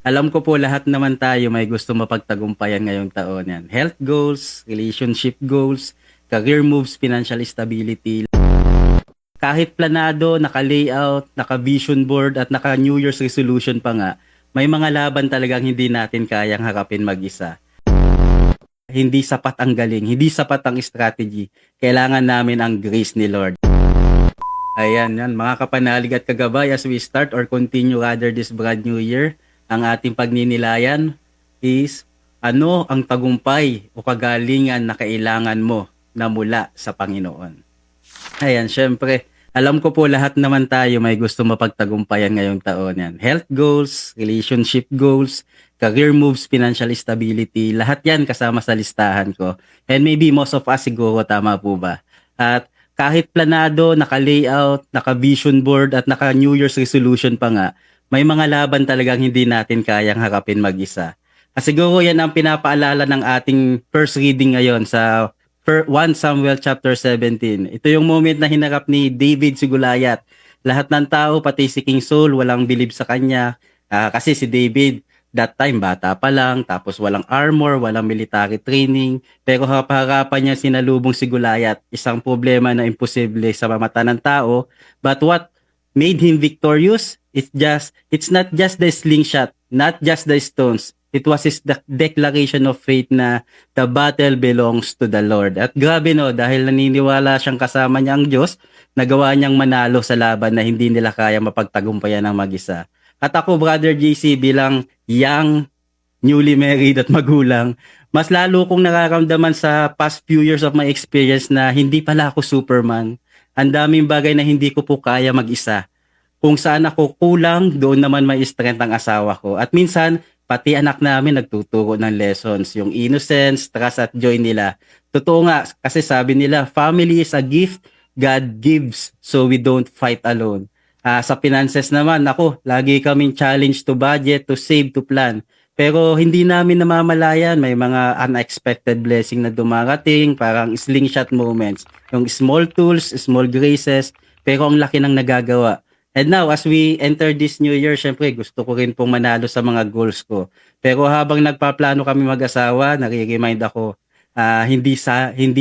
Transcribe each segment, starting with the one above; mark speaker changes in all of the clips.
Speaker 1: Alam ko po lahat naman tayo may gusto mapagtagumpayan ngayong taon yan. Health goals, relationship goals, career moves, financial stability. Kahit planado, naka-layout, naka-vision board at naka-New Year's resolution pa nga, may mga laban talagang hindi natin kayang harapin mag-isa. Hindi sapat ang galing, hindi sapat ang strategy. Kailangan namin ang grace ni Lord. Ayan, yan. Mga kapanalig at kagabay, as we start or continue rather this brand new year, ang ating pagninilayan is ano ang tagumpay o kagalingan na kailangan mo na mula sa Panginoon. Ayan, syempre, alam ko po lahat naman tayo may gusto mapagtagumpayan ngayong taon yan. Health goals, relationship goals, career moves, financial stability, lahat yan kasama sa listahan ko. And maybe most of us siguro, tama po ba? At kahit planado, naka-layout, naka-vision board at naka-New Year's resolution pa nga, may mga laban talagang hindi natin kayang harapin mag-isa. Siguro yan ang pinapaalala ng ating first reading ngayon sa 1 Samuel chapter 17. Ito yung moment na hinarap ni David si Goliath. Lahat ng tao, pati si King Saul, walang bilib sa kanya. Kasi si David, that time, bata pa lang, tapos walang armor, walang military training. Pero harapan niya sinalubong si Goliath. Isang problema na imposible sa mata ng tao. But what made him victorious? It's not just the slingshot, not just the stones. It was his declaration of faith na the battle belongs to the Lord. At grabe no, dahil naniniwala siyang kasama niya ang Diyos, nagawa niyang manalo sa laban na hindi nila kaya mapagtagumpayan ng mag-isa. At ako, Brother JC, bilang young, newly married at magulang, mas lalo kong nararamdaman sa past few years of my experience na hindi pala ako Superman. Ang daming bagay na hindi ko po kaya mag-isa. Kung saan ako kulang, doon naman may strength ang asawa ko. At minsan, pati anak namin nagtuturo ng lessons. Yung innocence, trust at joy nila. Totoo nga, kasi sabi nila, family is a gift God gives so we don't fight alone. Sa finances naman, ako, lagi kaming challenge to budget, to save, to plan. Pero hindi namin namamalayan, may mga unexpected blessing na dumarating, parang slingshot moments. Yung small tools, small graces, pero ang laki ng nagagawa. And now, as we enter this new year, syempre gusto ko rin pong manalo sa mga goals ko. Pero habang nagpaplano kami mag-asawa, nare-remind ako, hindi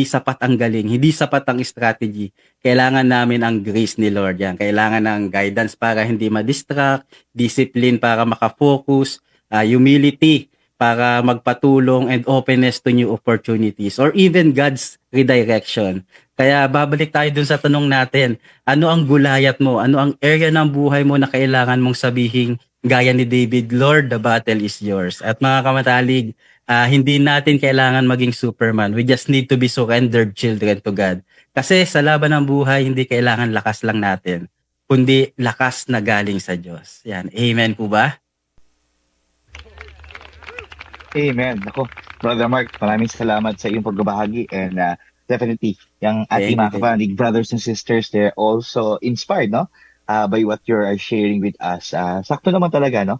Speaker 1: sapat ang galing, hindi sapat ang strategy. Kailangan namin ang grace ni Lord yan. Kailangan ng guidance para hindi ma-distract, discipline para makafocus, humility para magpatulong and openness to new opportunities or even God's redirection. Kaya babalik tayo dun sa tanong natin, ano ang gulayat mo? Ano ang area ng buhay mo na kailangan mong sabihin gaya ni David, Lord, the battle is yours. At mga kamatalig, hindi natin kailangan maging Superman. We just need to be surrendered children to God. Kasi sa laban ng buhay, hindi kailangan lakas lang natin, kundi lakas na galing sa Diyos. Yan. Amen po ba?
Speaker 2: Amen. Ako, Brother Mark, maraming salamat sa iyong pagbabahagi and definitely, yung ating
Speaker 1: Thank you.
Speaker 2: mga kapatid, brothers and sisters, they're also inspired, no? By what you're sharing with us. Sakto naman talaga, no?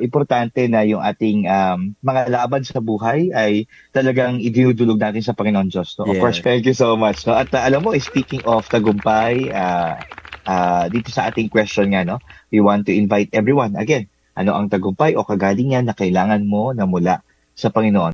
Speaker 2: Importante na yung ating mga laban sa buhay ay talagang idinudulog natin sa Panginoon Diyos. No? Of course,
Speaker 1: Yes.
Speaker 2: thank you so much. No? At alam mo, speaking of tagumpay, dito sa ating question nga, no? We want to invite everyone again. Ano ang tagumpay o kagalingan na kailangan mo na mula sa Panginoon?